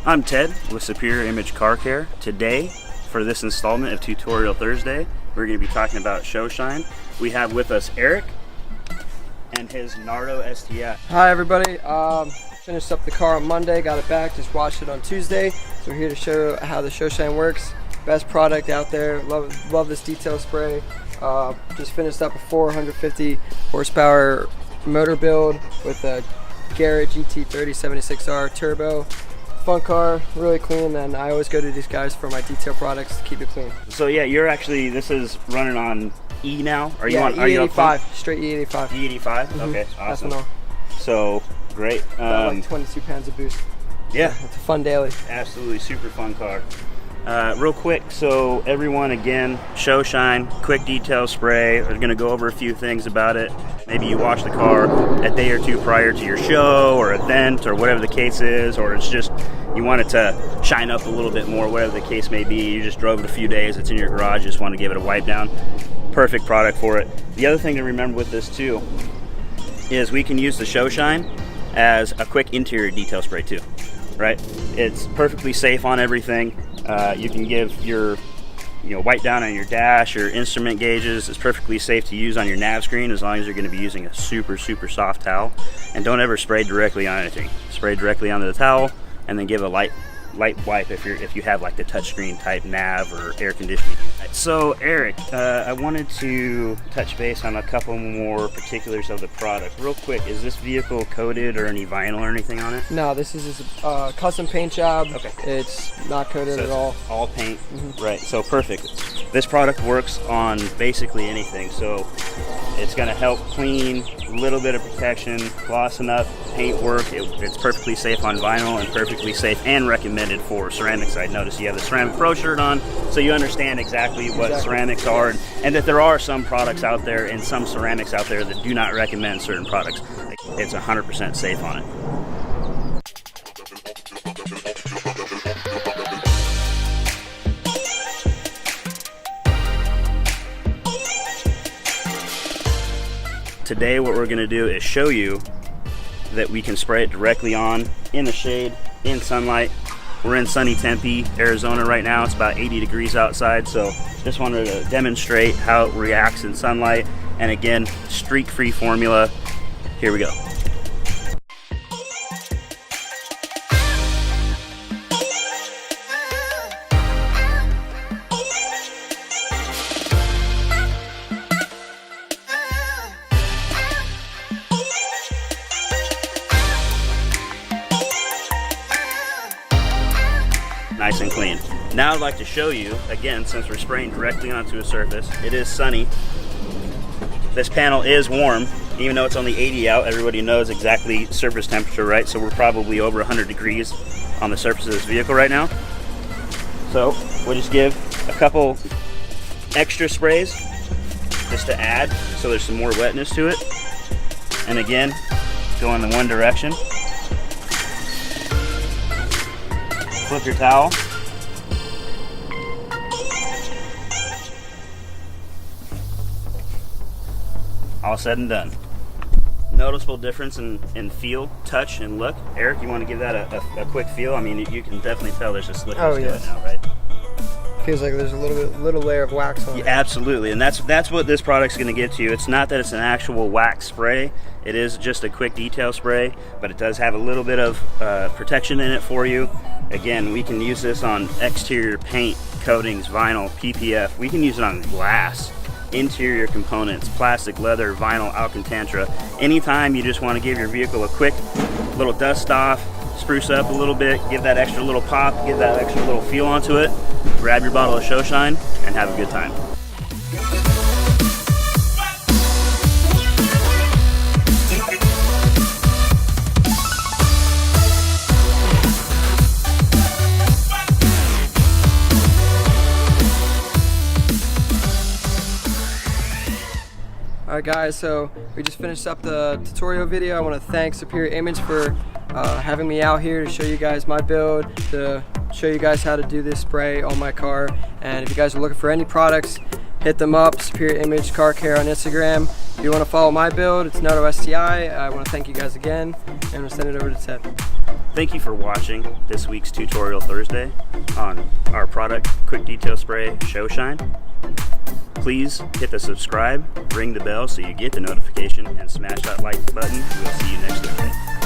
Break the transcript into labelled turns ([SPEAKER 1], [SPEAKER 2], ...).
[SPEAKER 1] I'm Ted with Superior Image Car Care. Today, for this installment of Tutorial Thursday, we're going to be talking about show shine. We have with us Eric and his Nardo STi.
[SPEAKER 2] Hi everybody, finished up the car on Monday, got it back, just washed it on Tuesday. So we're here to show how the show shine works. Best product out there, love this detail spray. Just finished up a 450 horsepower motor build with a Garrett GT30 76R turbo. Fun car, really clean, and I always go to these guys for my detail products to keep it clean.
[SPEAKER 1] So yeah, you're actually, this is running on E now? Are you
[SPEAKER 2] yeah,
[SPEAKER 1] on
[SPEAKER 2] E85, straight E85.
[SPEAKER 1] E85? Okay, awesome.
[SPEAKER 2] Ethanol.
[SPEAKER 1] So, great.
[SPEAKER 2] Like 22 pounds of boost.
[SPEAKER 1] Yeah.
[SPEAKER 2] It's a fun daily.
[SPEAKER 1] Absolutely, super fun car. Real quick, so everyone, again, show shine, quick detail spray. We're going to go over a few things about it. Maybe you wash the car a day or two prior to your show or event or whatever the case is, or it's just you want it to shine up a little bit more, whatever the case may be. You just drove it a few days, it's in your garage, just want to give it a wipe down. Perfect product for it. The other thing to remember with this too is we can use the show shine as a quick interior detail spray too, right? It's perfectly safe on everything. You can give your wipe down on your dash, your instrument gauges. It's perfectly safe to use on your nav screen as long as you're going to be using a super soft towel. And don't ever spray directly on anything. Spray directly onto the towel and then give a light wipe if you have like the touchscreen type nav or air conditioning. So Eric, I wanted to touch base on a couple more particulars of the product. Real quick, is this vehicle coated or any vinyl or anything on it?
[SPEAKER 2] No, this is a custom paint job.
[SPEAKER 1] Okay.
[SPEAKER 2] It's not coated
[SPEAKER 1] so
[SPEAKER 2] at all.
[SPEAKER 1] All paint, right? So perfect. This product works on basically anything. So it's going to help clean, a little bit of protection, glossing up, paint work. It's perfectly safe on vinyl and perfectly safe and recommended for ceramics. I noticed you have the Ceramic Pro shirt on, so you understand exactly what ceramics are, and that there are some products out there and some ceramics out there that do not recommend certain products. It's 100% safe on it. Today what we're going to do is show you that we can spray it directly on, in the shade, in sunlight. We're in sunny Tempe, Arizona right now. It's about 80 degrees outside, so just wanted to demonstrate how it reacts in sunlight. And again, streak-free formula. Here we go. Nice and clean. Now I'd like to show you, again, since we're spraying directly onto a surface, it is sunny. This panel is warm, even though it's only 80 out. Everybody knows exactly surface temperature, right? So we're probably over 100 degrees on the surface of this vehicle right now. So we'll just give a couple extra sprays just to add, so there's some more wetness to it. And again, go in the one direction. Flip your towel. All said and done. Noticeable difference in feel, touch, and look. Eric, you want to give that a quick feel? I mean, you can definitely tell there's a slickness to it now, right?
[SPEAKER 2] Feels like there's a little layer of wax on it.
[SPEAKER 1] Absolutely, and that's what this product's going to give to you. It's not that it's an actual wax spray. It is just a quick detail spray, but it does have a little bit of protection in it for you. Again, we can use this on exterior paint, coatings, vinyl, PPF. We can use it on glass, interior components, plastic, leather, vinyl, Alcantara. Anytime you just want to give your vehicle a quick little dust off, spruce up a little bit, give that extra little pop, give that extra little feel onto it, grab your bottle of show shine and have a good time.
[SPEAKER 2] Alright guys, so we just finished up the tutorial video. I want to thank Superior Image for having me out here to show you guys my build, to show you guys how to do this spray on my car. And if you guys are looking for any products, hit them up, Superior Image Car Care on Instagram. If you want to follow my build, it's Nardo STi. I want to thank you guys again, and I'm going to send it over to Ted.
[SPEAKER 1] Thank you for watching this week's Tutorial Thursday on our product, Quick Detail Spray Show Shine. Please hit the subscribe, ring the bell so you get the notification, and smash that like button. We'll see you next Thursday.